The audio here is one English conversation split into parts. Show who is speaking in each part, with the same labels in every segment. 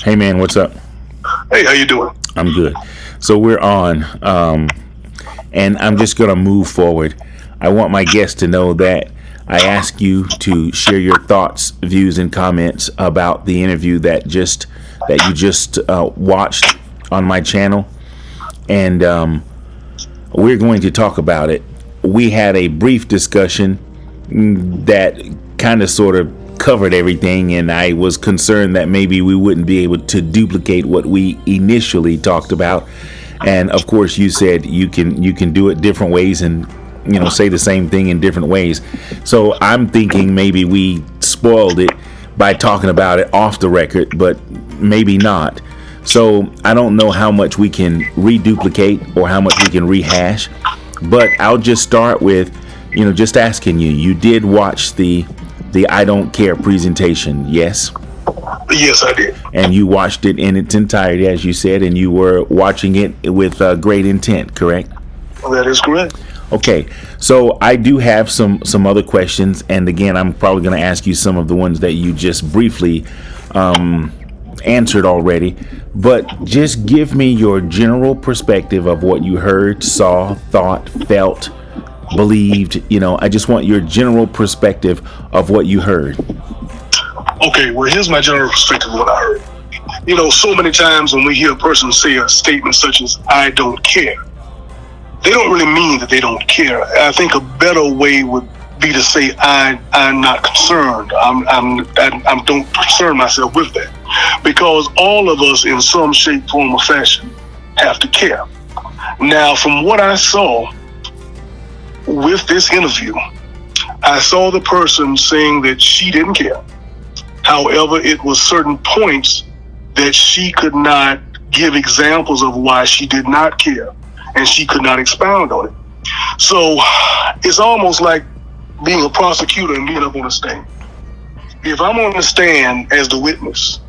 Speaker 1: Hey man, what's up?
Speaker 2: Hey, how you doing?
Speaker 1: I'm good. So we're on, and I'm just gonna move forward. I want my guests to know that I ask you to share your thoughts, views, and comments about the interview that you just watched on my channel, and we're going to talk about it. We had a brief discussion that kind of sort of covered everything, and I was concerned that maybe we wouldn't be able to duplicate what we initially talked about. And of course, you said you can do it different ways and say the same thing in different ways. So I'm thinking maybe we spoiled it by talking about it off the record, but maybe not. So I don't know how much we can reduplicate or how much we can rehash, but I'll just start with just asking you. You did watch the I Don't Care presentation, yes?
Speaker 2: Yes, I did.
Speaker 1: And you watched it in its entirety, as you said, and you were watching it with great intent, correct?
Speaker 2: That is correct.
Speaker 1: Okay, so I do have some other questions, and again, I'm probably going to ask you some of the ones that you just briefly answered already, but just give me your general perspective of what you heard, saw, thought, felt, believed. I just want your general perspective of what you heard.
Speaker 2: Okay, well, here's my general perspective of what I heard. So many times when we hear a person say a statement such as "I don't care," they don't really mean that they don't care. I think a better way would be to say I'm not concerned. I don't concern myself with that, because all of us in some shape, form, or fashion have to care. Now, from what I saw with this interview, I saw the person saying that she didn't care. However, it was certain points that she could not give examples of why she did not care, and she could not expound on it. So it's almost like being a prosecutor and being up on the stand. If I'm on the stand as the witness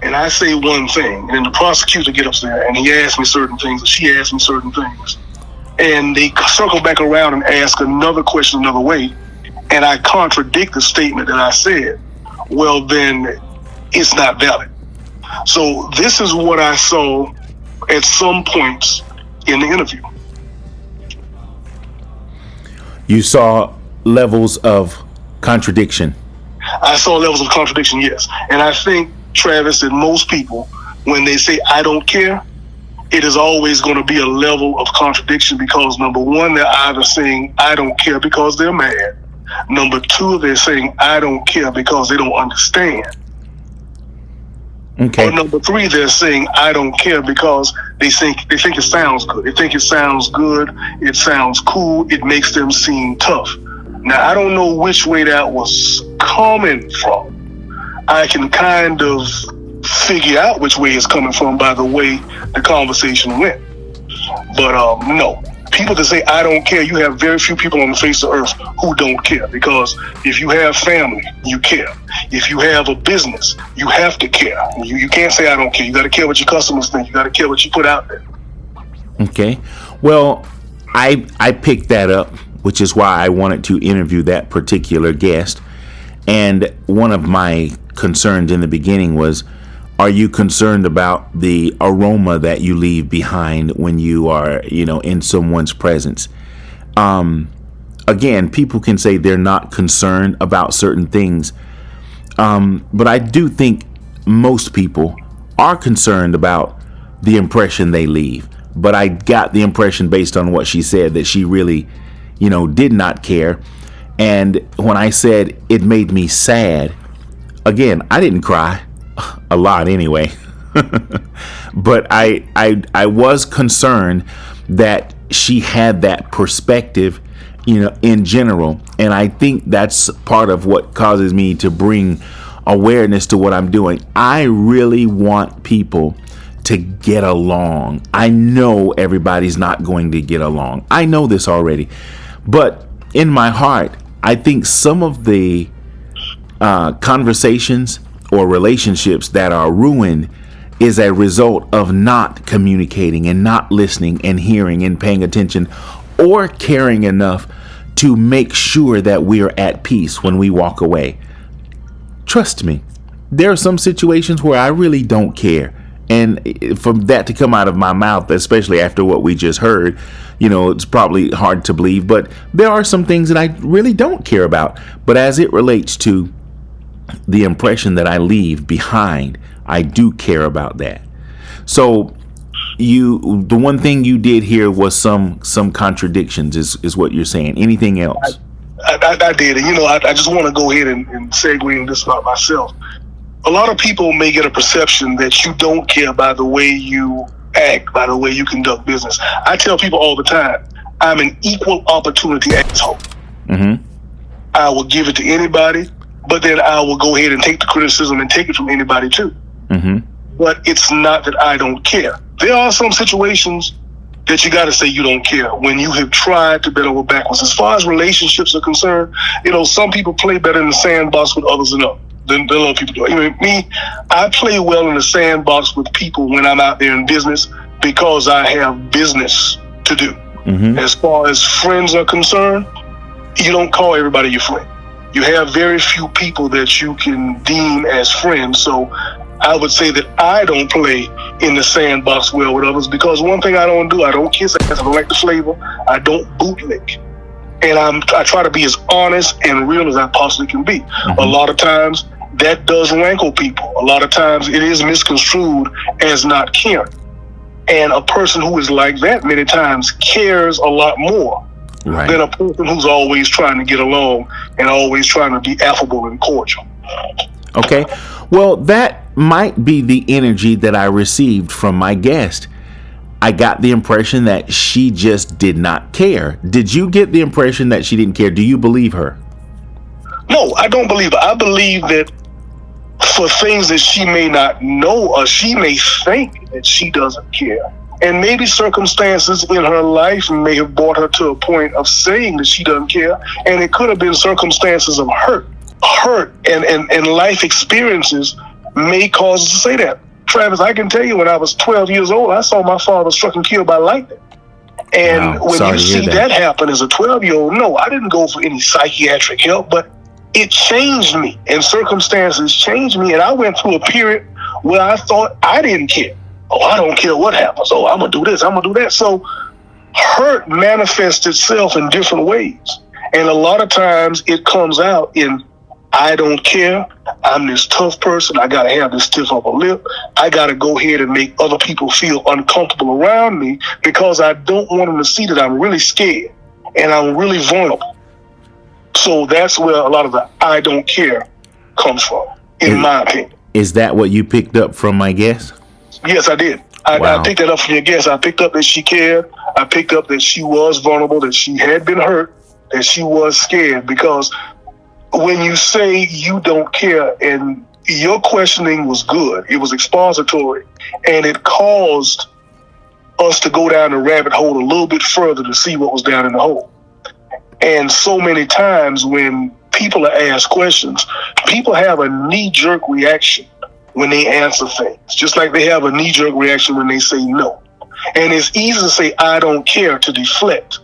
Speaker 2: and I say one thing, and then the prosecutor gets up there and he asks me certain things, or she asks me certain things, and they circle back around and ask another question another way, and I contradict the statement that I said, well, then it's not valid. So this is what I saw at some points in the interview.
Speaker 1: You saw levels of contradiction.
Speaker 2: I saw levels of contradiction, yes. And I think, Travis, that most people, when they say I don't care, it is always going to be a level of contradiction, because number one, they're either saying I don't care because they're mad. Number two, they're saying I don't care because they don't understand.
Speaker 1: Okay.
Speaker 2: Or number three, they're saying I don't care because they think it sounds good. They think it sounds good. It sounds cool. It makes them seem tough. Now, I don't know which way that was coming from. I can kind of figure out which way it's coming from by the way the conversation went. But no, people that say I don't care, you have very few people on the face of earth who don't care, because if you have family, you care. If you have a business, you have to care. You can't say I don't care. You got to care what your customers think. You got to care what you put out there.
Speaker 1: Okay. Well, I picked that up, which is why I wanted to interview that particular guest. And one of my concerns in the beginning was, are you concerned about the aroma that you leave behind when you are, in someone's presence? Again, people can say they're not concerned about certain things. But I do think most people are concerned about the impression they leave. But I got the impression, based on what she said, that she really, did not care. And when I said it made me sad, again, I didn't cry a lot anyway. But I was concerned that she had that perspective, in general. And I think that's part of what causes me to bring awareness to what I'm doing. I really want people to get along. I know everybody's not going to get along. I know this already. But in my heart, I think some of the conversations or relationships that are ruined is a result of not communicating and not listening and hearing and paying attention, or caring enough to make sure that we are at peace when we walk away. Trust me, there are some situations where I really don't care. And for that to come out of my mouth, especially after what we just heard, it's probably hard to believe, but there are some things that I really don't care about. But as it relates to the impression that I leave behind, I do care about that. So the one thing you did here was some contradictions is what you're saying. Anything else?
Speaker 2: I did. And, I just want to go ahead and segue in this about myself. A lot of people may get a perception that you don't care by the way you act, by the way you conduct business. I tell people all the time, I'm an equal opportunity asshole. Mm-hmm. I will give it to anybody, but then I will go ahead and take the criticism and take it from anybody too. Mm-hmm. But it's not that I don't care. There are some situations that you got to say you don't care when you have tried to bend over backwards. As far as relationships are concerned, some people play better in the sandbox with others than other people do. Me, I play well in the sandbox with people when I'm out there in business because I have business to do. Mm-hmm. As far as friends are concerned, you don't call everybody your friend. You have very few people that you can deem as friends. So I would say that I don't play in the sandbox well with others because one thing I don't do, I don't kiss ass, I don't like the flavor, I don't bootlick. And I try to be as honest and real as I possibly can be. Mm-hmm. A lot of times that does rankle people. A lot of times it is misconstrued as not caring. And a person who is like that many times cares a lot more than a person who's always trying to get along and always trying to be affable and cordial.
Speaker 1: Okay. Well, that might be the energy that I received from my guest. I got the impression that she just did not care. Did you get the impression that she didn't care? Do you believe her?
Speaker 2: No, I don't believe her. I believe that for things that she may not know or she may think that she doesn't care. And maybe circumstances in her life may have brought her to a point of saying that she doesn't care. And it could have been circumstances of hurt and life experiences may cause us to say that. Travis, I can tell you when I was 12 years old, I saw my father struck and killed by lightning. And when you see that happen as a 12-year-old, no, I didn't go for any psychiatric help, but it changed me and circumstances changed me. And I went through a period where I thought I didn't care. Oh, I don't care what happens. Oh, I'm going to do this. I'm going to do that. So hurt manifests itself in different ways. And a lot of times it comes out in, I don't care. I'm this tough person. I got to have this stiff upper lip. I got to go ahead and make other people feel uncomfortable around me because I don't want them to see that I'm really scared and I'm really vulnerable. So that's where a lot of the I don't care comes from, in my opinion.
Speaker 1: Is that what you picked up from my guest?
Speaker 2: Yes, I did. I picked that up from your guest. I picked up that she cared. I picked up that she was vulnerable, that she had been hurt, that she was scared. Because when you say you don't care, and your questioning was good, it was expository, and it caused us to go down the rabbit hole a little bit further to see what was down in the hole. And so many times when people are asked questions, people have a knee-jerk reaction when they answer things, just like they have a knee-jerk reaction when they say no. And it's easy to say, I don't care, to deflect.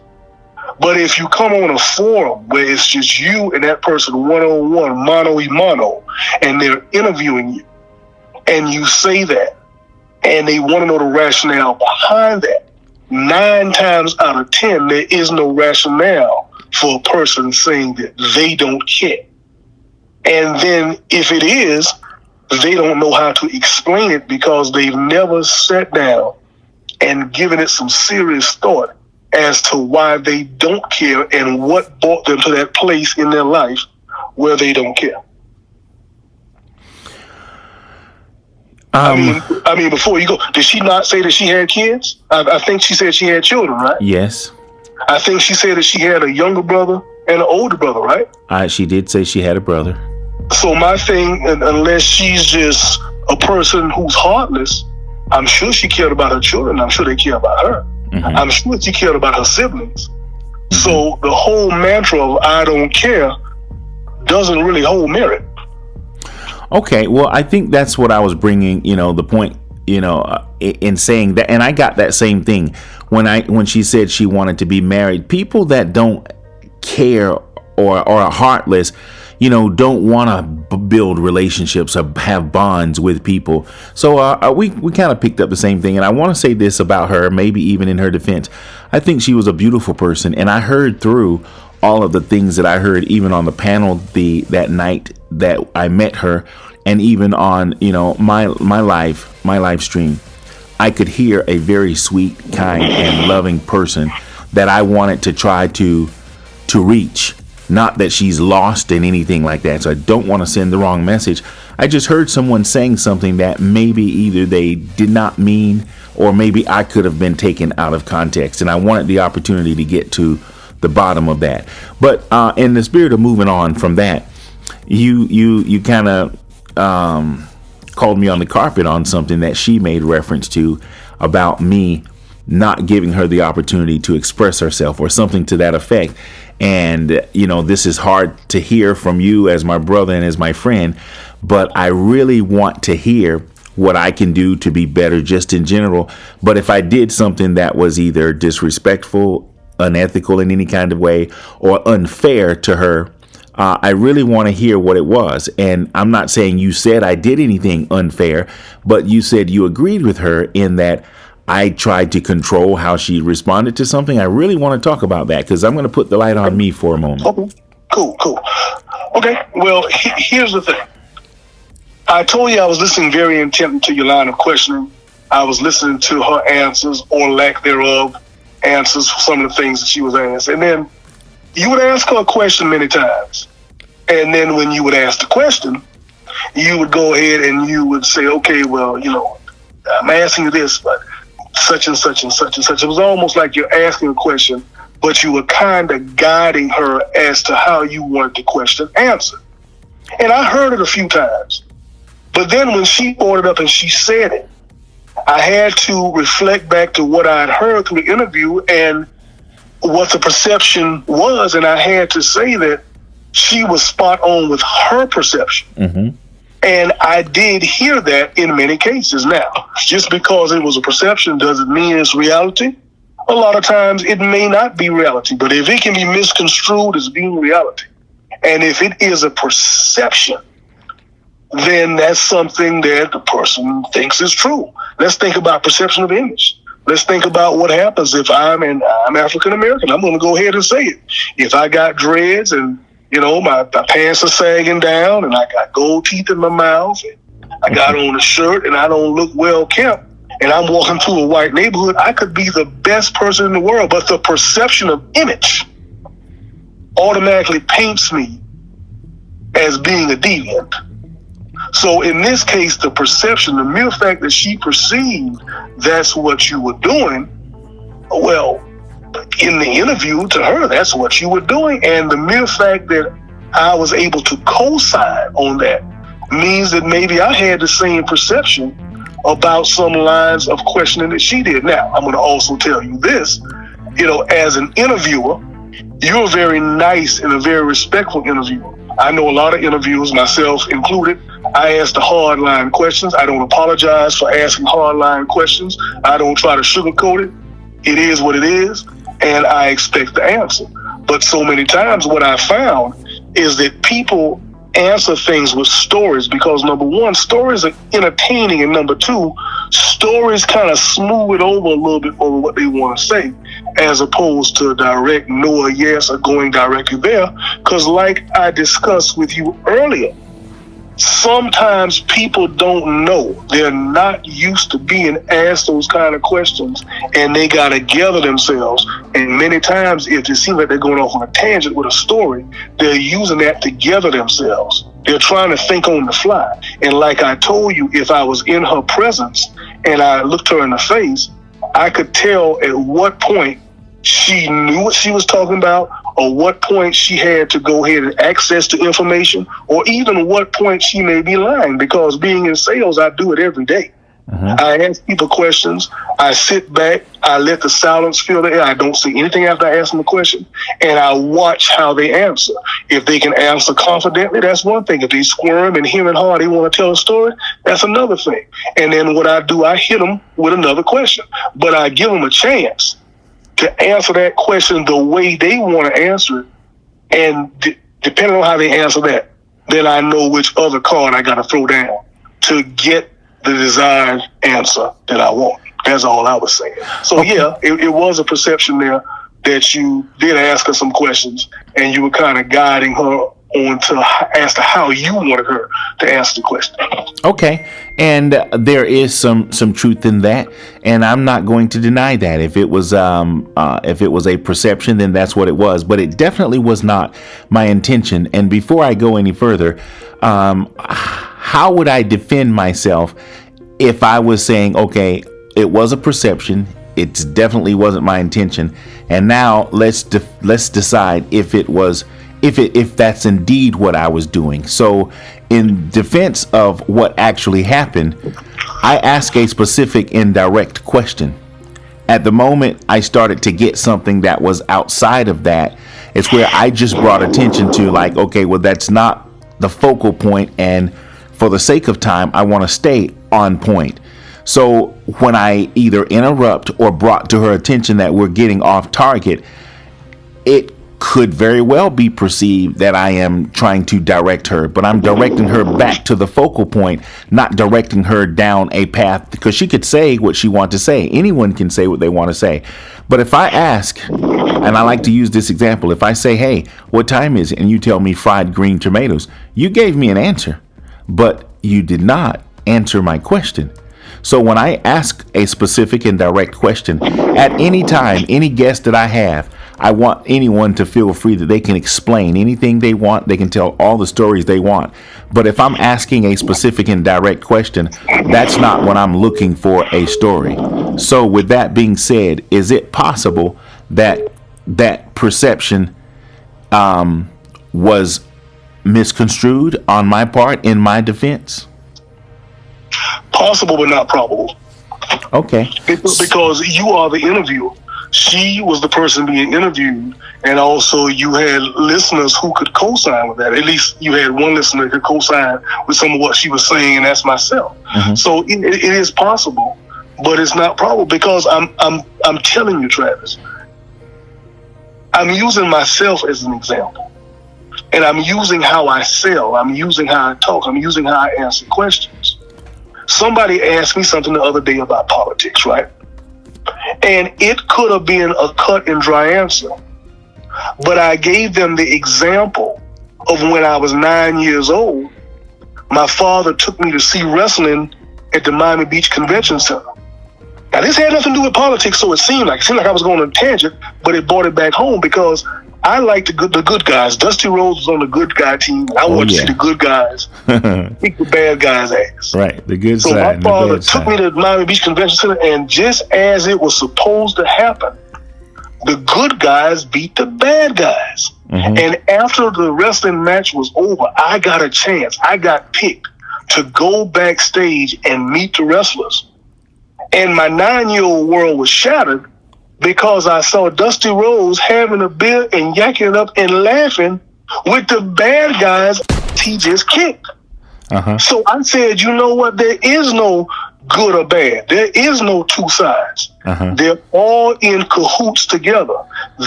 Speaker 2: But if you come on a forum where it's just you and that person one-on-one, mano-a-mano, and they're interviewing you, and you say that, and they want to know the rationale behind that, 9 times out of 10, there is no rationale for a person saying that they don't care. And then if it is, they don't know how to explain it because they've never sat down and given it some serious thought as to why they don't care and what brought them to that place in their life where they don't care. I mean, before you go, did she not say that she had kids? I think she said she had children, right?
Speaker 1: Yes.
Speaker 2: I think she said that she had a younger brother and an older brother, right?
Speaker 1: She did say she had a brother.
Speaker 2: So my thing, unless she's just a person who's heartless, I'm sure she cared about her children. I'm sure they care about her. Mm-hmm. I'm sure she cared about her siblings. Mm-hmm. So the whole mantra of I don't care doesn't really hold merit.
Speaker 1: Okay, well, I think that's what I was bringing, the point, in saying that. And I got that same thing when she said she wanted to be married. People that don't care or are heartless, don't want to build relationships or have bonds with people. So we kind of picked up the same thing. And I want to say this about her, maybe even in her defense. I think she was a beautiful person. And I heard through all of the things that I heard, even on the panel that night that I met her, and even on my live stream, I could hear a very sweet, kind, and loving person that I wanted to try to reach. Not that she's lost in anything like that. So I don't want to send the wrong message. I just heard someone saying something that maybe either they did not mean, or maybe I could have been taken out of context. And I wanted the opportunity to get to the bottom of that. But in the spirit of moving on from that, you kind of called me on the carpet on something that she made reference to about me not giving her the opportunity to express herself, or something to that effect. And, this is hard to hear from you as my brother and as my friend, but I really want to hear what I can do to be better just in general. But if I did something that was either disrespectful, unethical in any kind of way, or unfair to her, I really want to hear what it was. And I'm not saying you said I did anything unfair, but you said you agreed with her in that I tried to control how she responded to something. I really want to talk about that, because I'm going to put the light on me for a moment.
Speaker 2: Okay. Cool. Okay, well, here's the thing. I told you I was listening very intently to your line of questioning. I was listening to her answers, or lack thereof, answers for some of the things that she was asked. And then you would ask her a question many times. And then when you would ask the question, you would go ahead and you would say, okay, well, I'm asking you this, but such and such and such and such. It was almost like you're asking a question, but you were kind of guiding her as to how you wanted the question answered. And I heard it a few times. But then when she brought it up and she said it, I had to reflect back to what I had heard through the interview and what the perception was. And I had to say that she was spot on with her perception. Mm-hmm. And I did hear that in many cases. Now, just because it was a perception doesn't mean it's reality. A lot of times it may not be reality, but if it can be misconstrued as being reality, and if it is a perception, then that's something that the person thinks is true. Let's think about perception of image. Let's think about what happens if I'm African American. I'm going to go ahead and say it. If I got dreads and my pants are sagging down, and I got gold teeth in my mouth, and I got on a shirt, and I don't look well kept, and I'm walking through a white neighborhood, I could be the best person in the world, but the perception of image automatically paints me as being a deviant. So in this case, the perception, the mere fact that she perceived that's what you were doing, well, in the interview to her, that's what you were doing. And the mere fact that I was able to co-sign on that means that maybe I had the same perception about some lines of questioning that she did. Now, I'm going to also tell you this, as an interviewer, you're very nice and a very respectful interviewer. I know a lot of interviewers, myself included, I ask the hard-line questions. I don't apologize for asking hard-line questions. I don't try to sugarcoat it. It is what it is, and I expect the answer. But so many times what I found is that people answer things with stories because, number one, stories are entertaining, and number two, stories kind of smooth it over a little bit over what they want to say, as opposed to direct no or yes or going directly there. Because like I discussed with you earlier, sometimes people don't know. They're not used to being asked those kind of questions, and they got to gather themselves. And many times, if it seems like they're going off on a tangent with a story, they're using that to gather themselves. They're trying to think on the fly. And like I told you, if I was in her presence and I looked her in the face, I could tell at what point she knew what she was talking about, or what point she had to go ahead and access to information, or even what point she may be lying, because being in sales, I do it every day. Mm-hmm. I ask people questions. I sit back. I let the silence fill the air. I don't say anything after I ask them a question, and I watch how they answer. If they can answer confidently, that's one thing. If they squirm and hem and haw, they want to tell a story, that's another thing. And then what I do, I hit them with another question, but I give them a chance to answer that question the way they want to answer it. And Depending on how they answer that, then I know which other card I got to throw down to get the desired answer that I want. That's all I was saying. So yeah, it was a perception there that you did ask her some questions and you were kind of guiding her on as to how you wanted her to answer the question.
Speaker 1: Okay, and there is some truth in that, and I'm not going to deny that. If it was a perception, then that's what it was. But it definitely was not my intention. And before I go any further, how would I defend myself if I was saying, okay, it was a perception, it definitely wasn't my intention, and now let's decide if that's indeed what I was doing. So in defense of what actually happened, I ask a specific indirect question. At the moment I started to get something that was outside of that, it's where I just brought attention to, like, okay, well, that's not the focal point, and for the sake of time, I want to stay on point. So when I either interrupt or brought to her attention that we're getting off target, it could very well be perceived that I am trying to direct her, but I'm directing her back to the focal point, not directing her down a path, because she could say what she wants to say. Anyone can say what they want to say. But if I ask, and I like to use this example, if I say, hey, what time is it? And you tell me fried green tomatoes, you gave me an answer, but you did not answer my question. So when I ask a specific and direct question, at any time, any guest that I have, I want anyone to feel free that they can explain anything they want. They can tell all the stories they want. But if I'm asking a specific and direct question, that's not when I'm looking for a story. So with that being said, is it possible that that perception was misconstrued on my part in my defense?
Speaker 2: Possible, but not probable.
Speaker 1: Okay.
Speaker 2: Because you are the interviewer. She was the person being interviewed, and also you had listeners who could co-sign with that. At least you had one listener who could co-sign with some of what she was saying, and that's myself. Mm-hmm. So it is possible, but it's not probable, because I'm telling you, Travis, I'm using myself as an example, and I'm using how I sell. I'm using how I talk. I'm using how I answer questions. Somebody asked me something the other day about politics, right? And it could have been a cut and dry answer, but I gave them the example of when I was 9 years old. My father took me to see wrestling at the Miami Beach Convention Center. Now, this had nothing to do with politics, so it seemed like I was going on a tangent, but it brought it back home, because I like the good guys. Dusty Rhodes was on the good guy team. I wanted to see the good guys kick the bad guys' ass.
Speaker 1: Right, the good
Speaker 2: side. So my father took me to the Miami Beach Convention Center, and just as it was supposed to happen, the good guys beat the bad guys. Mm-hmm. And after the wrestling match was over, I got a chance. I got picked to go backstage and meet the wrestlers. And my 9-year-old world was shattered, because I saw Dusty Rhodes having a beer and yakking it up and laughing with the bad guys he just kicked. Uh-huh. So I said, you know what? There is no good or bad. There is no two sides. Uh-huh. They're all in cahoots together.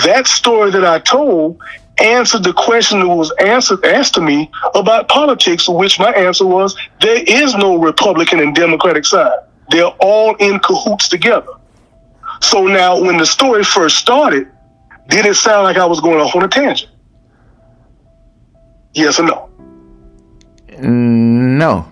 Speaker 2: That story that I told answered the question that was asked to me about politics, which my answer was, there is no Republican and Democratic side. They're all in cahoots together. So now, when the story first started, did it sound like I was going off on a tangent? Yes or no?
Speaker 1: No.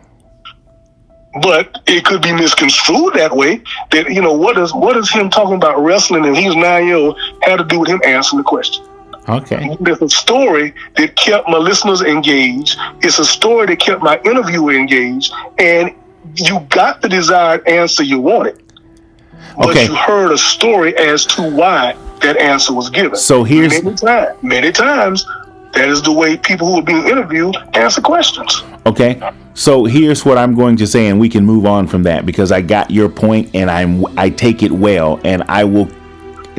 Speaker 2: But it could be misconstrued that way. That, what does him talking about wrestling and he's 9 years old have to do with him answering the question?
Speaker 1: Okay.
Speaker 2: There's a story that kept my listeners engaged. It's a story that kept my interviewer engaged, and you got the desired answer you wanted. But you heard a story as to why that answer was given.
Speaker 1: So here's
Speaker 2: many times that is the way people who are being interviewed answer questions.
Speaker 1: Okay. So here's what I'm going to say, and we can move on from that, because I got your point, and I take it well, and I will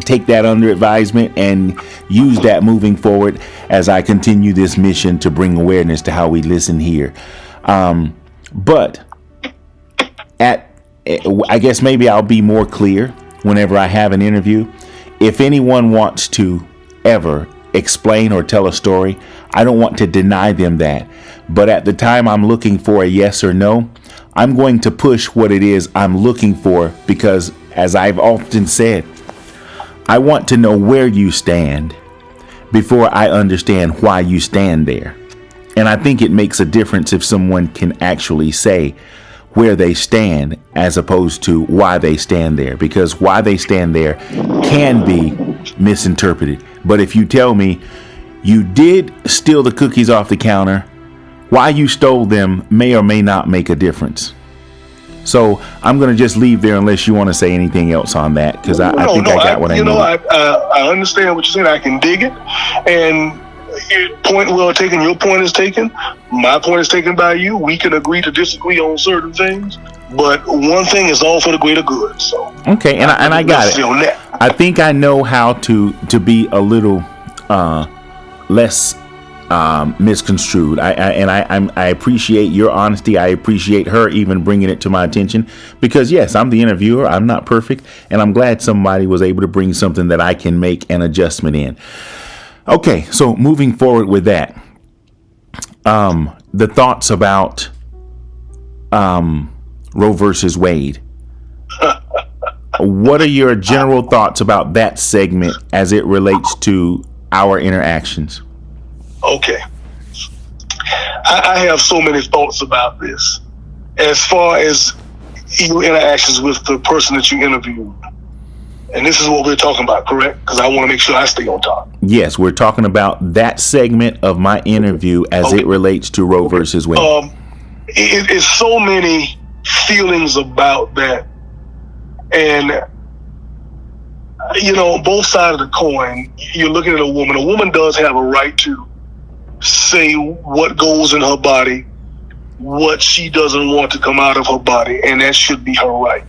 Speaker 1: take that under advisement and use that moving forward as I continue this mission to bring awareness to how we listen here. But I guess maybe I'll be more clear whenever I have an interview. If anyone wants to ever explain or tell a story, I don't want to deny them that. But at the time I'm looking for a yes or no, I'm going to push what it is I'm looking for because, as I've often said, I want to know where you stand before I understand why you stand there. And I think it makes a difference if someone can actually say where they stand as opposed to why they stand there, because why they stand there can be misinterpreted. But if you tell me you did steal the cookies off the counter, why you stole them may or may not make a difference. So I'm going to just leave there unless you want to say anything else on that, because I think I got what I need.
Speaker 2: I understand what you're saying. I can dig it. And point well taken. Your point is taken. My point is taken by you. We can agree to disagree on certain things, but one thing is all for the greater good. So
Speaker 1: okay, and I got it. On that. I think I know how to be a little less misconstrued. I appreciate your honesty. I appreciate her even bringing it to my attention, because yes, I'm the interviewer. I'm not perfect, and I'm glad somebody was able to bring something that I can make an adjustment in. Okay, so moving forward with that, the thoughts about Roe versus Wade. What are your general thoughts about that segment as it relates to our interactions?
Speaker 2: Okay. I have so many thoughts about this. As far as your interactions with the person that you interviewed. And this is what we're talking about, correct? Because I want to make sure I stay on top.
Speaker 1: Yes, we're talking about that segment of my interview as it relates to Roe versus Wade.
Speaker 2: It's so many feelings about that. And, both sides of the coin, you're looking at a woman. A woman does have a right to say what goes in her body, what she doesn't want to come out of her body, and that should be her right.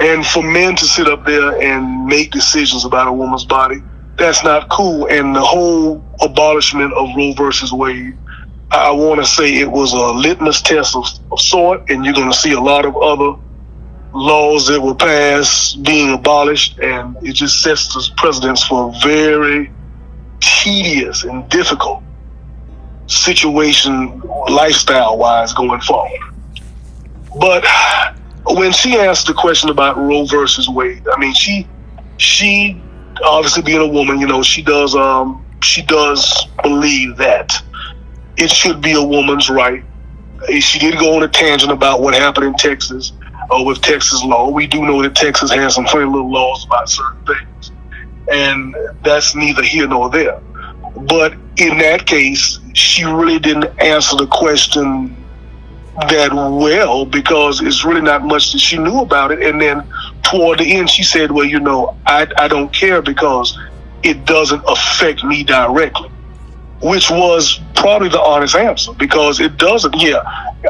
Speaker 2: And for men to sit up there and make decisions about a woman's body, that's not cool. And the whole abolishment of Roe versus Wade, I want to say it was a litmus test of sort, and you're going to see a lot of other laws that were passed being abolished, and it just sets the precedence for a very tedious and difficult situation lifestyle-wise going forward. But when she asked the question about Roe versus Wade, I mean, she obviously being a woman, she does believe that it should be a woman's right. She did go on a tangent about what happened in Texas with Texas law. We do know that Texas has some funny little laws about certain things, and that's neither here nor there. But in that case, she really didn't answer the question that well, because it's really not much that she knew about it. And then toward the end, she said, well, I don't care because it doesn't affect me directly, which was probably the honest answer, because it doesn't. Yeah,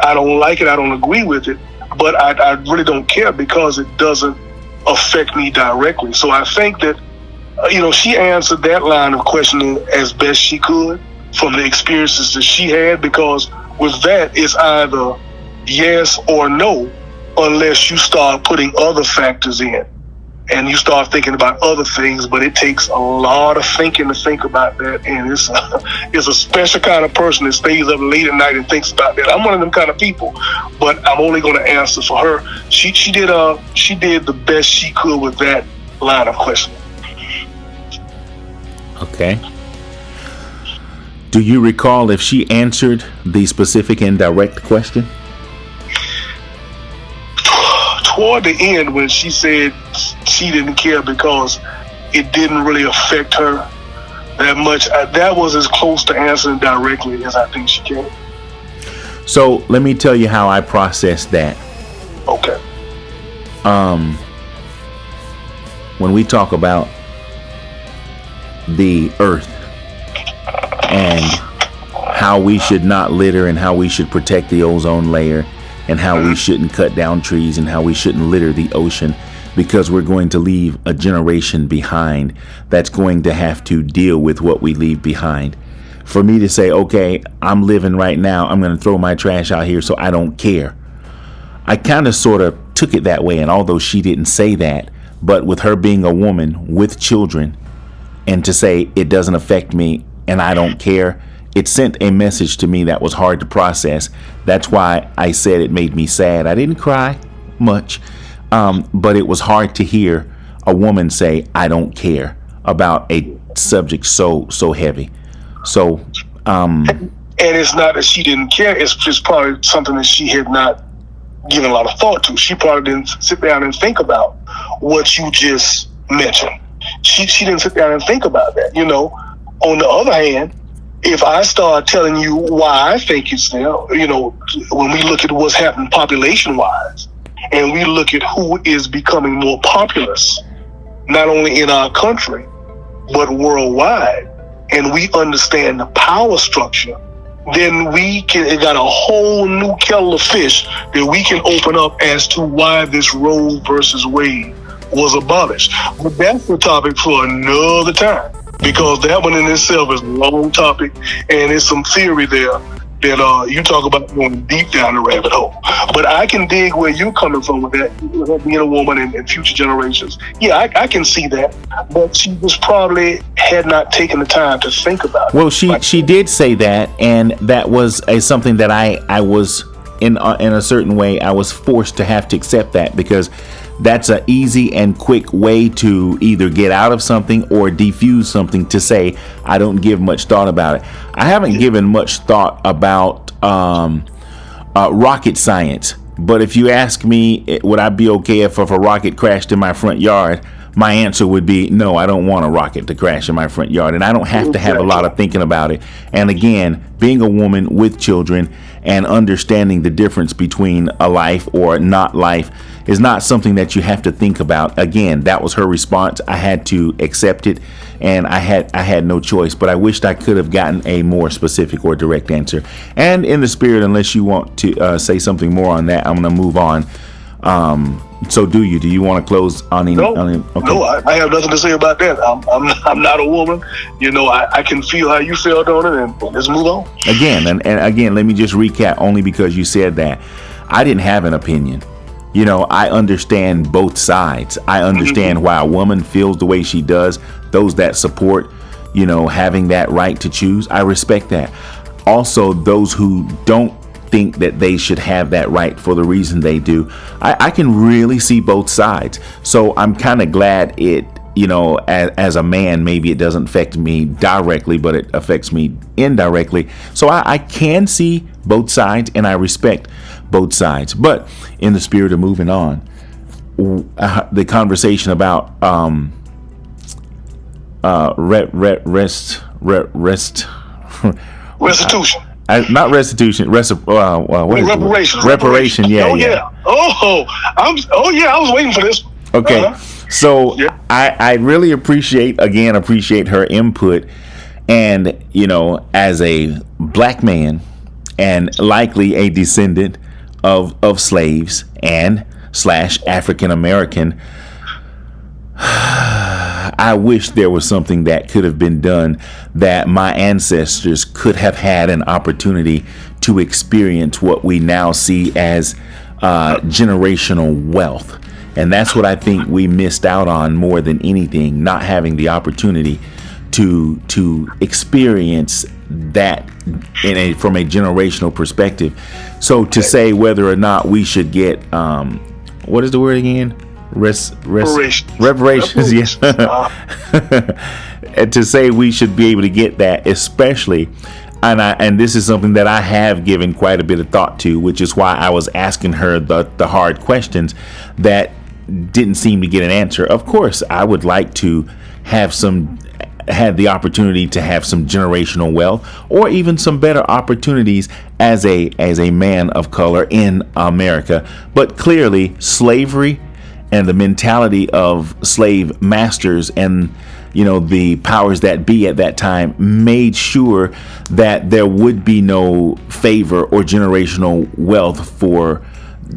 Speaker 2: I don't like it. I don't agree with it, but I really don't care because it doesn't affect me directly. So I think that, she answered that line of questioning as best she could from the experiences that she had, because with that, it's either yes or no, unless you start putting other factors in and you start thinking about other things. But it takes a lot of thinking to think about that, and it's a special kind of person that stays up late at night and thinks about that. I'm one of them kind of people, but I'm only going to answer for her. She did the best she could with that line of questioning.
Speaker 1: Okay. Do you recall if she answered the specific and direct question?
Speaker 2: Toward the end, when she said she didn't care because it didn't really affect her that much, that was as close to answering directly as I think she can.
Speaker 1: So let me tell you how I processed that.
Speaker 2: Okay.
Speaker 1: When we talk about the earth and how we should not litter and how we should protect the ozone layer and how we shouldn't cut down trees and how we shouldn't litter the ocean, because we're going to leave a generation behind that's going to have to deal with what we leave behind. For me to say, okay, I'm living right now, I'm going to throw my trash out here so I don't care. I kind of sort of took it that way, and although she didn't say that, but with her being a woman with children, and to say it doesn't affect me, and I don't care, it sent a message to me that was hard to process. That's why I said it made me sad. I didn't cry much, but it was hard to hear a woman say, I don't care about a subject so heavy. So,
Speaker 2: And it's not that she didn't care. It's just probably something that she had not given a lot of thought to. She probably didn't sit down and think about what you just mentioned. She didn't sit down and think about that. On the other hand, if I start telling you why I think it's there, when we look at what's happening population wise, and we look at who is becoming more populous, not only in our country, but worldwide, and we understand the power structure, then it got a whole new kettle of fish that we can open up as to why this Roe versus Wade was abolished. But that's the topic for another time, because that one in itself is a long topic, and there's some theory there that you talk about going deep down the rabbit hole. But I can dig where you're coming from with that, being a woman in future generations. Yeah, I can see that, but she just probably had not taken the time to think about it.
Speaker 1: Well, she did say that, and that was something that I was in a certain way. I was forced to have to accept that, because that's an easy and quick way to either get out of something or defuse something, to say, I don't give much thought about it. I haven't given much thought about rocket science. But if you ask me, would I be okay if a rocket crashed in my front yard? My answer would be no, I don't want a rocket to crash in my front yard. And I don't have to have a lot of thinking about it. And again, being a woman with children and understanding the difference between a life or not life is not something that you have to think about. Again, that was her response. I had to accept it, and I had no choice. But I wished I could have gotten a more specific or direct answer. And in the spirit, unless you want to say something more on that, I'm going to move on. So do you want to close on any?
Speaker 2: No,
Speaker 1: okay.
Speaker 2: No, I have nothing to say about that. I'm not a woman. I can feel how you felt on it, and let's move on.
Speaker 1: Again, and again, let me just recap, only because you said that. I didn't have an opinion. I understand both sides. I understand why a woman feels the way she does. Those that support, having that right to choose, I respect that. Also, those who don't think that they should have that right for the reason they do, I can really see both sides. So I'm kind of glad it, as a man, maybe it doesn't affect me directly, but it affects me indirectly. So I can see both sides, and I respect both sides. But in the spirit of moving on, the conversation about
Speaker 2: restitution.
Speaker 1: Not restitution.
Speaker 2: Reparations.
Speaker 1: Reparation. Yeah.
Speaker 2: Oh yeah. I was waiting for this.
Speaker 1: Okay. So yeah. I really appreciate her input, and as a black man and likely a descendant of slaves and / African American, I wish there was something that could have been done, that my ancestors could have had an opportunity to experience what we now see as generational wealth. And that's what I think we missed out on more than anything, not having the opportunity to experience that from a generational perspective. So to say whether or not we should get what is the word again? Reparations. Yes. And to say we should be able to get that, especially, and this is something that I have given quite a bit of thought to, which is why I was asking her the hard questions that didn't seem to get an answer. Of course, I would like to had the opportunity to have some generational wealth, or even some better opportunities as a man of color in America. But clearly, slavery and the mentality of slave masters and the powers that be at that time made sure that there would be no favor or generational wealth for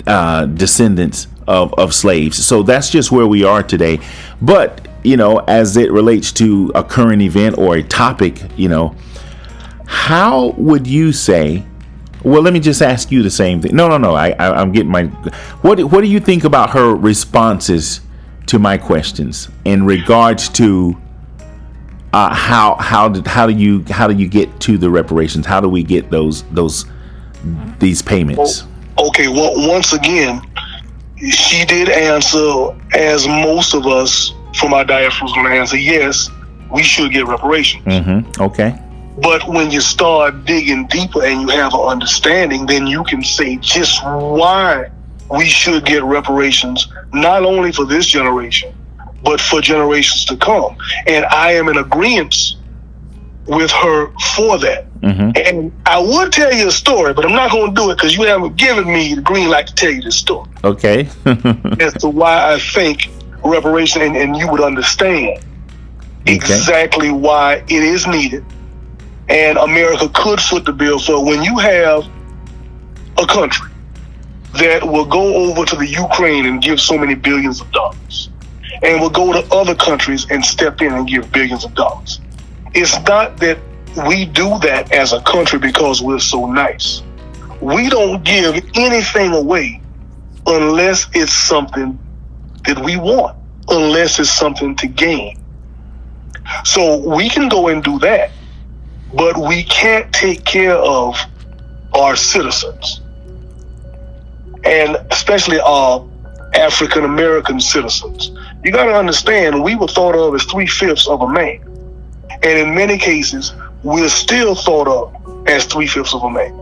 Speaker 1: descendants of slaves. So that's just where we are today. But as it relates to a current event or a topic, how would you say? Well, let me just ask you the same thing. No. I'm getting my. What do you think about her responses to my questions in regards to how do you get to the reparations? How do we get these payments?
Speaker 2: Okay, well, once again, she did answer, as most of us from our diaspora was going to answer, yes, we should get reparations.
Speaker 1: Okay.
Speaker 2: But when you start digging deeper and you have an understanding, then you can say just why we should get reparations, not only for this generation, but for generations to come. And I am in agreement with her for that. And I would tell you a story, but I'm not going to do it because you haven't given me the green light to tell you this story.
Speaker 1: Okay.
Speaker 2: As to why I think reparation, and you would understand exactly why it is needed. And America could foot the bill for when you have a country that will go over to the Ukraine and give so many billions of dollars, and will go to other countries and step in and give billions of dollars. It's not that we do that as a country because we're so nice. We don't give anything away unless it's something that we want, unless it's something to gain. So we can go and do that, but we can't take care of our citizens, and especially our African American citizens. You got to understand, we were thought of as 3/5 of a man, and in many cases, we're still thought of as 3/5 of a man.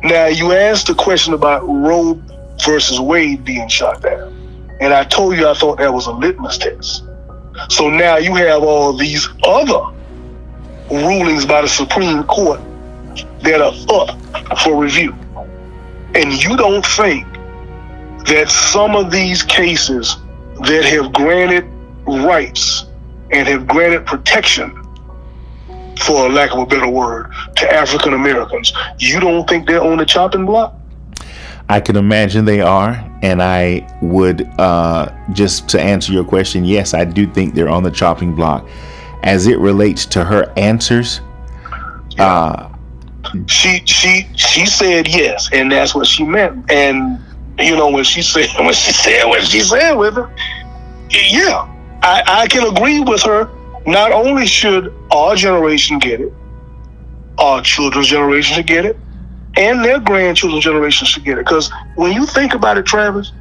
Speaker 2: Now, you asked the question about Roe versus Wade being shot down, and I told you I thought that was a litmus test. So now you have all these other rulings by the Supreme Court that are up for review. And you don't think that some of these cases that have granted rights and have granted protection, for lack of a better word, to African Americans, you don't think they're on the chopping block?
Speaker 1: I can imagine they are, and I would, just to answer your question, yes, I do think they're on the chopping block. As it relates to her answers,
Speaker 2: she said yes, and that's what she meant. And you know, when she said what she said with her, yeah, I can agree with her. Not only should our generation get it, our children's generation should get it, and their grandchildren's generation should get it. Because when you think about it, Travis,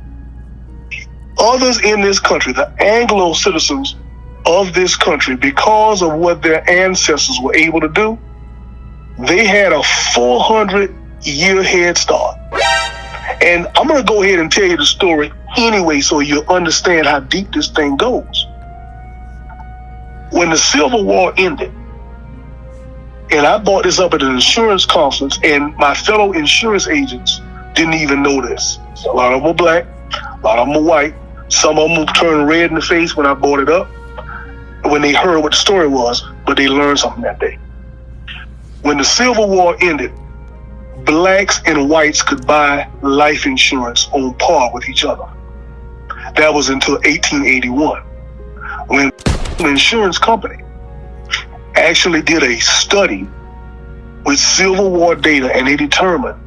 Speaker 2: others in this country, the Anglo citizens of this country, because of what their ancestors were able to do, they had a 400-year head start. And I'm going to go ahead and tell you the story anyway so you'll understand how deep this thing goes. When the Civil War ended, and I brought this up at an insurance conference, and my fellow insurance agents didn't even know this. A lot of them were black, a lot of them were white. Some of them turned red in the face when I brought it up, when they heard what the story was, but they learned something that day. When the Civil War ended, blacks and whites could buy life insurance on par with each other. That was until 1881, when an insurance company actually did a study with Civil War data, and they determined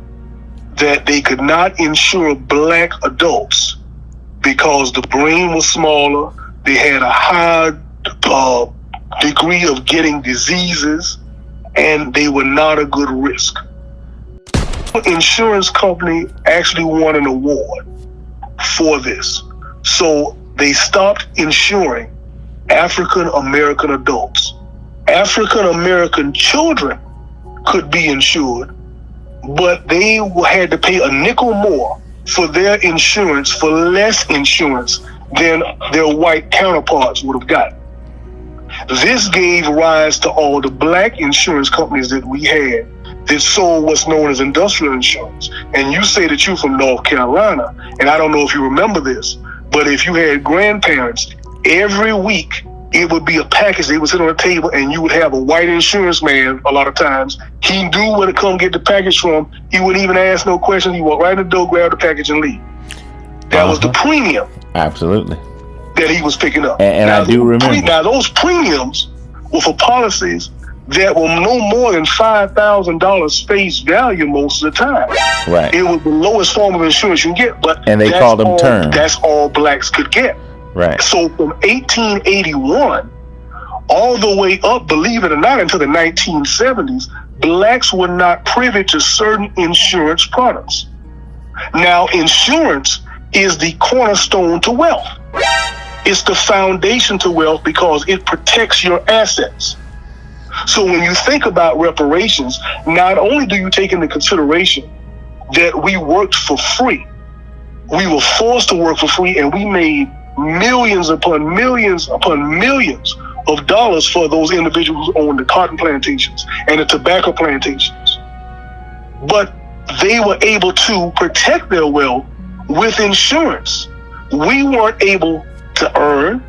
Speaker 2: that they could not insure black adults because the brain was smaller, they had a high degree of getting diseases, and they were not a good risk. The insurance company actually won an award for this. So they stopped insuring African American adults. African American children could be insured, but they had to pay a nickel more for their insurance, for less insurance than their white counterparts would have gotten. This gave rise to all the black insurance companies that we had that sold what's known as industrial insurance. And you say that you're from North Carolina, and I don't know if you remember this, but if you had grandparents, every week it would be a package. They would sit on a table, and you would have a white insurance man. A lot of times he knew where to come get the package from. He wouldn't even ask no questions. He walked right in the door, grab the package, and leave. That was the premium.
Speaker 1: Absolutely.
Speaker 2: That he was picking up.
Speaker 1: And I do remember.
Speaker 2: Now those premiums were for policies that were no more than $5,000 face value most of the time.
Speaker 1: Right.
Speaker 2: It was the lowest form of insurance you can get,
Speaker 1: and they called them term.
Speaker 2: That's all blacks could get.
Speaker 1: Right.
Speaker 2: So from 1881 all the way up, believe it or not, into the 1970s, blacks were not privy to certain insurance products. Now, insurance is the cornerstone to wealth. It's the foundation to wealth because it protects your assets. So when you think about reparations, not only do you take into consideration that we worked for free, we were forced to work for free, and we made millions upon millions upon millions of dollars for those individuals who owned the cotton plantations and the tobacco plantations. But they were able to protect their wealth with insurance. We weren't able to earn.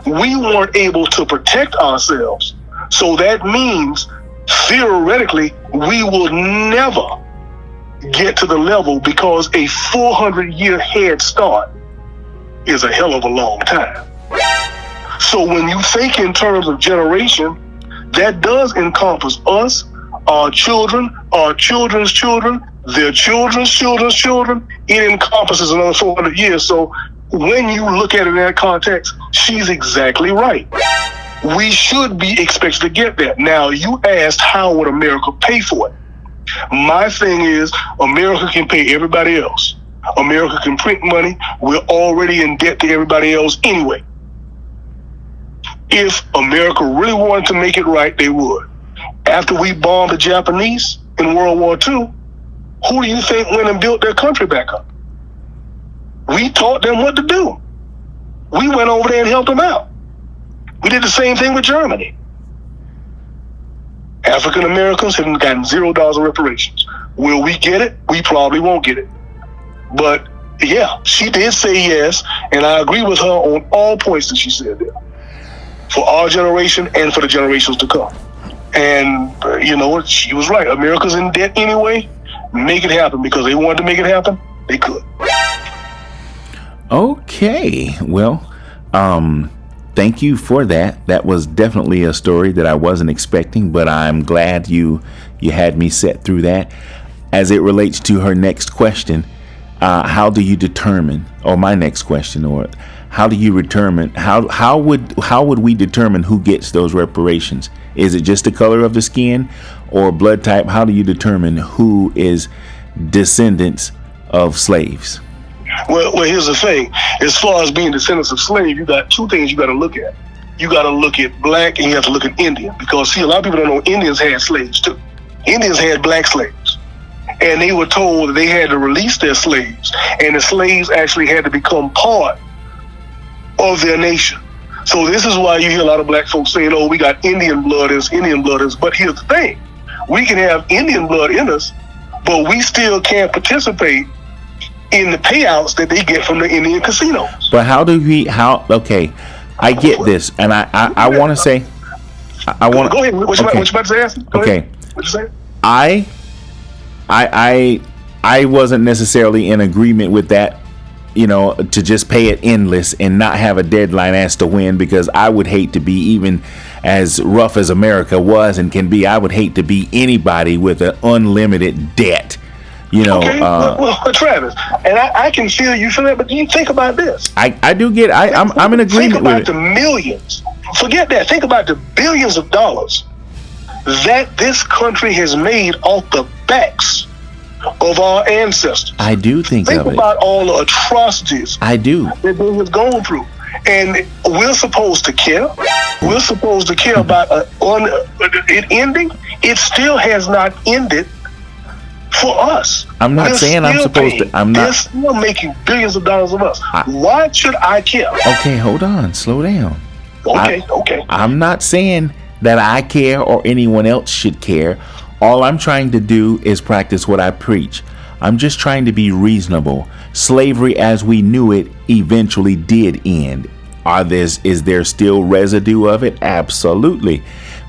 Speaker 2: We weren't able to protect ourselves. So that means, theoretically, we will never get to the level, because a 400-year head start is a hell of a long time. So when you think in terms of generation, that does encompass us, our children, our children's children, their children's children's children. It encompasses another 400 years. So when you look at it in that context, she's exactly right. We should be expected to get that. Now, you asked how would America pay for it. My thing is, America can pay everybody else. America can print money. We're already in debt to everybody else anyway. If America really wanted to make it right, they would. After we bombed the Japanese in World War II, who do you think went and built their country back up? We taught them what to do. We went over there and helped them out. We did the same thing with Germany. African Americans have gotten $0 of reparations. Will we get it? We probably won't get it. But yeah, she did say yes, and I agree with her on all points that she said there. For our generation and for the generations to come. And you know what? She was right. America's in debt anyway. Make it happen, because they wanted to make it happen. They could.
Speaker 1: Okay. Well, thank you for that. That was definitely a story that I wasn't expecting, but I'm glad you had me set through that. As it relates to her next question, how do you determine, or my next question, or how do you determine, how would we determine who gets those reparations? Is it just the color of the skin or blood type? How do you determine who is descendants of slaves?
Speaker 2: Well, here's the thing. As far as being descendants of slaves, you got two things you got to look at. You got to look at black, and you have to look at Indian, because see, a lot of people don't know Indians had slaves too. Indians had black slaves, and they were told that they had to release their slaves, and the slaves actually had to become part of their nation. So this is why you hear a lot of black folks saying, oh, we got Indian blood in us. But here's the thing. We can have Indian blood in us, but we still can't participate in the payouts that they get from the Indian casinos.
Speaker 1: But okay, I get this, and I want to say, I want to...
Speaker 2: Go ahead, what you about to say?
Speaker 1: Okay.
Speaker 2: What you say?
Speaker 1: I wasn't necessarily in agreement with that, to just pay it endless and not have a deadline as to when, because I would hate to be, even as rough as America was and can be, I would hate to be anybody with an unlimited debt.
Speaker 2: Okay. Well, Travis, and I can feel you for that, but you think about this.
Speaker 1: I do get. I'm in agreement with it.
Speaker 2: Think about the millions. Forget that. Think about the billions of dollars that this country has made off the backs of our ancestors.
Speaker 1: I do think of it.
Speaker 2: Think about all the atrocities.
Speaker 1: I do.
Speaker 2: That they have gone through, and we're supposed to care. We're supposed to care about it ending. It still has not ended. For us,
Speaker 1: I'm not saying I'm supposed to. I'm not.
Speaker 2: They're still making billions of dollars of us. Why should I care?
Speaker 1: Okay, hold on, slow down.
Speaker 2: Okay.
Speaker 1: I'm not saying that I care or anyone else should care. All I'm trying to do is practice what I preach. I'm just trying to be reasonable. Slavery as we knew it eventually did end. Is there still residue of it? Absolutely.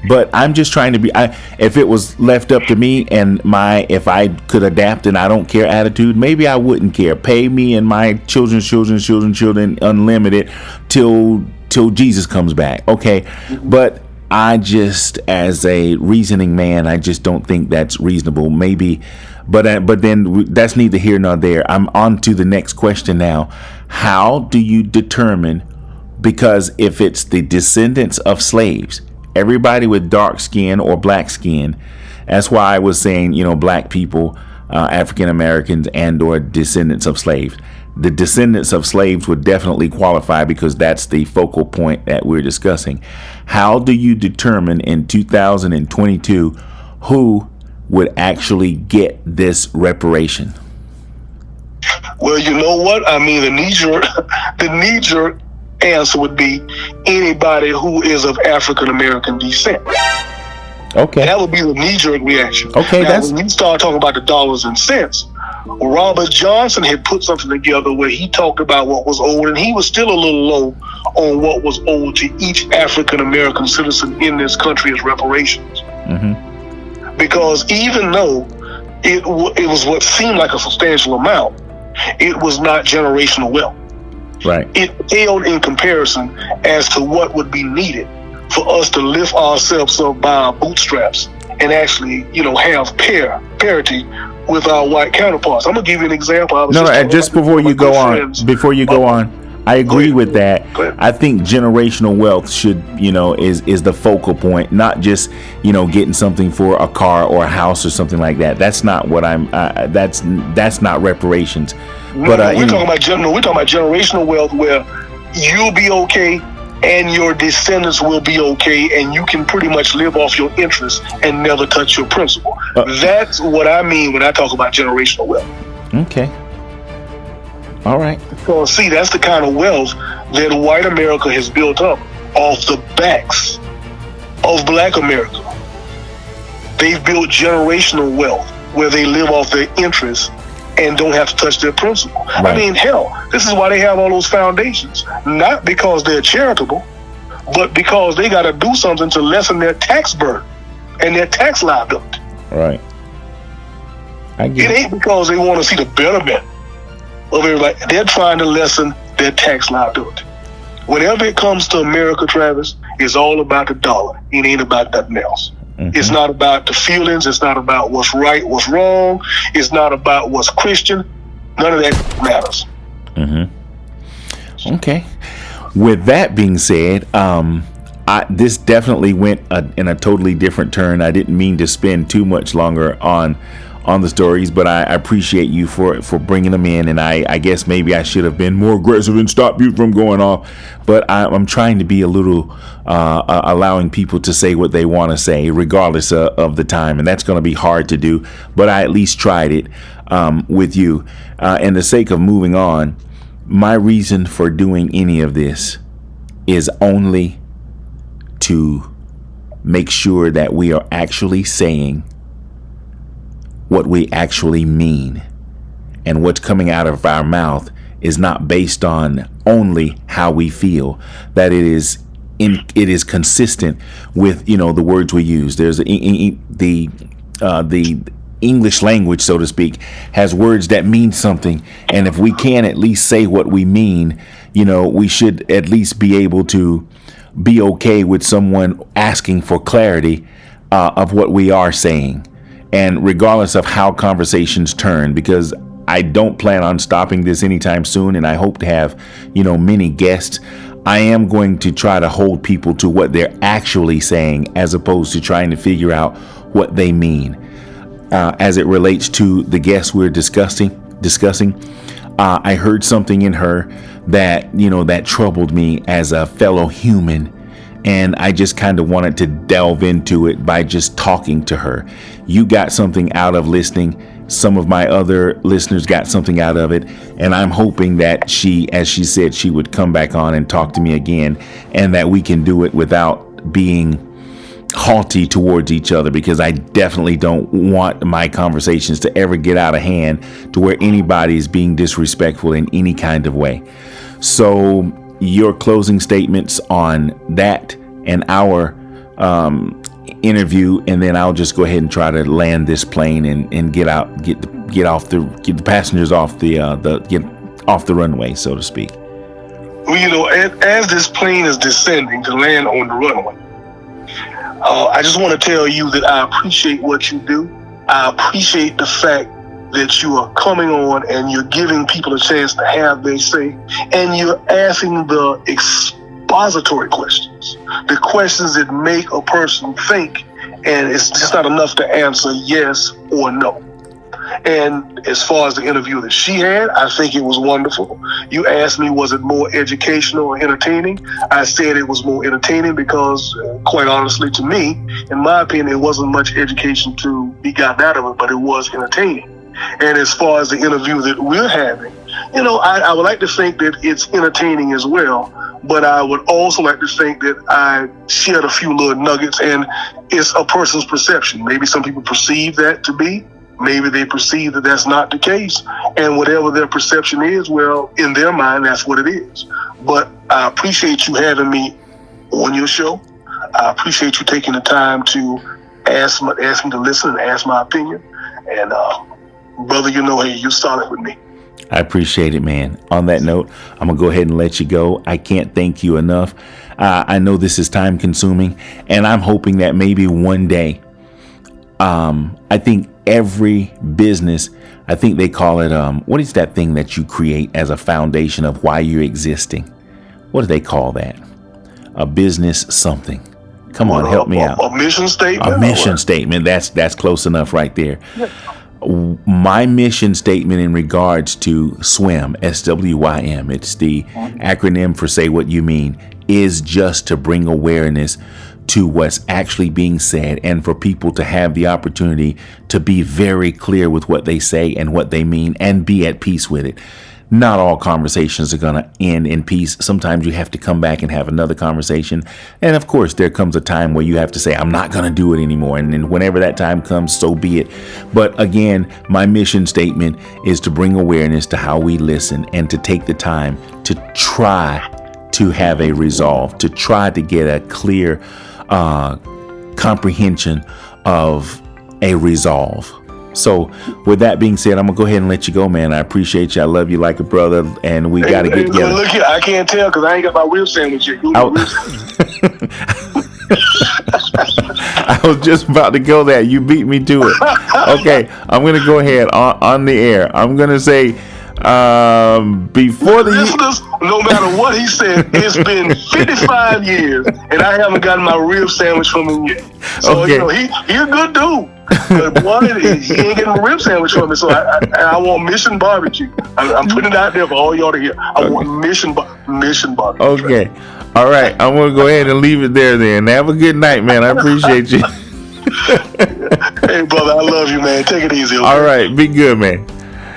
Speaker 1: But I'm just trying to be, if it was left up to me and if I could adapt and I don't care attitude, maybe I wouldn't care. Pay me and my children's children unlimited till Jesus comes back. Okay. But I just, as a reasoning man, I just don't think that's reasonable. Maybe, but then that's neither here nor there. I'm on to the next question now. How do you determine Because if it's the descendants of slaves, everybody with dark skin or black skin, that's why I was saying, black people, African Americans, and or descendants of slaves. The descendants of slaves would definitely qualify because that's the focal point that we're discussing. How do you determine in 2022 who would actually get this reparation?
Speaker 2: Well, you know what? I mean, the knee-jerk answer would be anybody who is of African American descent.
Speaker 1: Okay.
Speaker 2: That would be the knee-jerk reaction.
Speaker 1: Okay,
Speaker 2: now, when you start talking about the dollars and cents, Robert Johnson had put something together where he talked about what was owed, and he was still a little low on what was owed to each African American citizen in this country as reparations.
Speaker 1: Mm-hmm.
Speaker 2: Because even though it was what seemed like a substantial amount, it was not generational wealth.
Speaker 1: Right.
Speaker 2: It paled in comparison as to what would be needed for us to lift ourselves up by our bootstraps and actually, have parity with our white counterparts. I'm gonna give you an example.
Speaker 1: Just before you go on, I agree with that. I think generational wealth should, is the focal point, not just, getting something for a car or a house or something like that. That's not what that's not reparations. But
Speaker 2: we're talking about generational wealth where you'll be okay and your descendants will be okay, and you can pretty much live off your interest and never touch your principal. That's what I mean when I talk about generational wealth.
Speaker 1: Okay. All right.
Speaker 2: So see, that's the kind of wealth that white America has built up off the backs of black America. They've built generational wealth where they live off their interests and don't have to touch their principal. Right. I mean, hell, this is why they have all those foundations. Not because they're charitable, but because they got to do something to lessen their tax burden and their tax liability.
Speaker 1: Right.
Speaker 2: It ain't because they want to see the betterment of everybody. They're trying to lessen their tax liability. Whenever it comes to America, Travis, it's all about the dollar. It ain't about nothing else. Mm-hmm. It's not about the feelings. It's not about what's right, what's wrong. It's not about what's Christian. None of that matters.
Speaker 1: Mm-hmm. Okay. With that being said, this definitely went in a totally different turn. I didn't mean to spend too much longer on the stories, but I appreciate you for bringing them in, and I guess maybe I should have been more aggressive and stopped you from going off, but I'm trying to be a little allowing people to say what they want to say regardless of the time, and that's going to be hard to do, but I at least tried it with you. And the sake of moving on, my reason for doing any of this is only to make sure that we are actually saying what we actually mean, and what's coming out of our mouth is not based on only how we feel, that it is consistent with the words we use. There's the English language, so to speak, has words that mean something, and if we can at least say what we mean, we should at least be able to be okay with someone asking for clarity of what we are saying. And regardless of how conversations turn, because I don't plan on stopping this anytime soon, and I hope to have, many guests, I am going to try to hold people to what they're actually saying as opposed to trying to figure out what they mean. As it relates to the guests we're discussing, I heard something in her that, that troubled me as a fellow human. And I just kind of wanted to delve into it by just talking to her. You got something out of listening. Some of my other listeners got something out of it. And I'm hoping that she, as she said, she would come back on and talk to me again, and that we can do it without being haughty towards each other, because I definitely don't want my conversations to ever get out of hand to where anybody is being disrespectful in any kind of way. So your closing statements on that and our interview, and then I'll just go ahead and try to land this plane and get the passengers off the runway, so to speak.
Speaker 2: Well, as this plane is descending to land on the runway, I just want to tell you that I appreciate what you do. I appreciate the fact that you are coming on and you're giving people a chance to have their say, and you're asking the expository questions, the questions that make a person think, and it's just not enough to answer yes or no. And as far as the interview that she had, I think it was wonderful. You asked me, was it more educational or entertaining? I said it was more entertaining because, quite honestly, to me, in my opinion, it wasn't much education to be gotten out of it, but it was entertaining. And as far as the interview that we're having, I would like to think that it's entertaining as well, but I would also like to think that I shared a few little nuggets, and it's a person's perception. Maybe some people perceive that to be. Maybe they perceive that that's not the case, and whatever their perception is, well, in their mind, that's what it is. But I appreciate you having me on your show. I appreciate you taking the time to ask me to listen and ask my opinion. And brother, hey, you're solid with me.
Speaker 1: I appreciate it, man. On that note, I'm going to go ahead and let you go. I can't thank you enough. I know this is time consuming, and I'm hoping that maybe one day, I think every business, I think they call it, what is that thing that you create as a foundation of why you're existing? What do they call that? A business something. Come on, help me out.
Speaker 2: A mission statement?
Speaker 1: A mission statement. That's close enough right there. Yeah. My mission statement in regards to SWIM, SWYM, it's the acronym for Say What You Mean, is just to bring awareness to what's actually being said, and for people to have the opportunity to be very clear with what they say and what they mean and be at peace with it. Not all conversations are going to end in peace. Sometimes you have to come back and have another conversation. And of course, there comes a time where you have to say, I'm not going to do it anymore. And then whenever that time comes, so be it. But again, my mission statement is to bring awareness to how we listen and to take the time to try to have a resolve, to try to get a clear comprehension of a resolve. So with that being said, I'm going to go ahead and let you go, man. I appreciate you. I love you like a brother, and we got to get together.
Speaker 2: Look here, I can't tell because I ain't got my rib sandwich yet.
Speaker 1: I was just about to go there. You beat me to it. Okay, I'm going to go ahead on the air. I'm going to say, before the
Speaker 2: listeners, no matter what he said, it's been 55 years, and I haven't gotten my rib sandwich from him yet. So,
Speaker 1: okay.
Speaker 2: He's a good dude. But boy, he ain't getting a rib sandwich from me. So I want Mission Barbecue. I'm putting it out there for all y'all to hear. I want Mission Barbecue.
Speaker 1: Okay. All right. I'm going to go ahead and leave it there then. Have a good night, man. I appreciate you.
Speaker 2: Hey, brother, I love you, man. Take it easy. Okay?
Speaker 1: All right. Be good, man.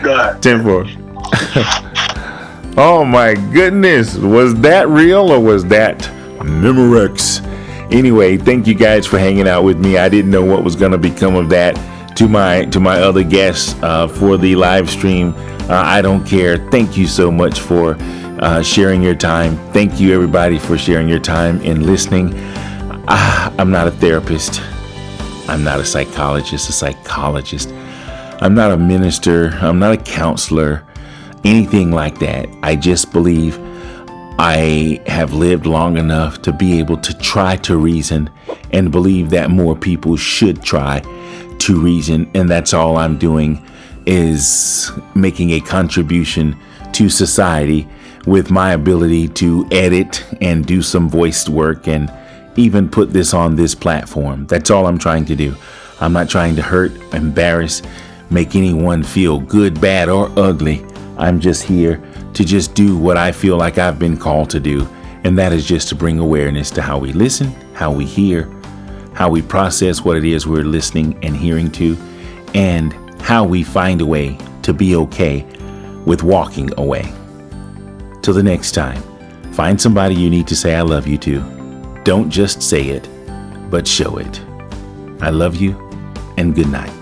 Speaker 2: God.
Speaker 1: 10-4. Oh, my goodness. Was that real or was that Memorex? Anyway, thank you guys for hanging out with me. I didn't know what was going to become of that. To my other guests for the live stream, I don't care. Thank you so much for sharing your time. Thank you, everybody, for sharing your time and listening. I'm not a therapist. I'm not a psychologist. I'm not a minister. I'm not a counselor. Anything like that. I just believe I have lived long enough to be able to try to reason and believe that more people should try to reason. And that's all I'm doing, is making a contribution to society with my ability to edit and do some voiced work and even put this on this platform. That's all I'm trying to do. I'm not trying to hurt, embarrass, make anyone feel good, bad, or ugly. I'm just here to just do what I feel like I've been called to do. And that is just to bring awareness to how we listen, how we hear, how we process what it is we're listening and hearing to, and how we find a way to be okay with walking away. Till the next time, find somebody you need to say I love you to. Don't just say it, but show it. I love you, and good night.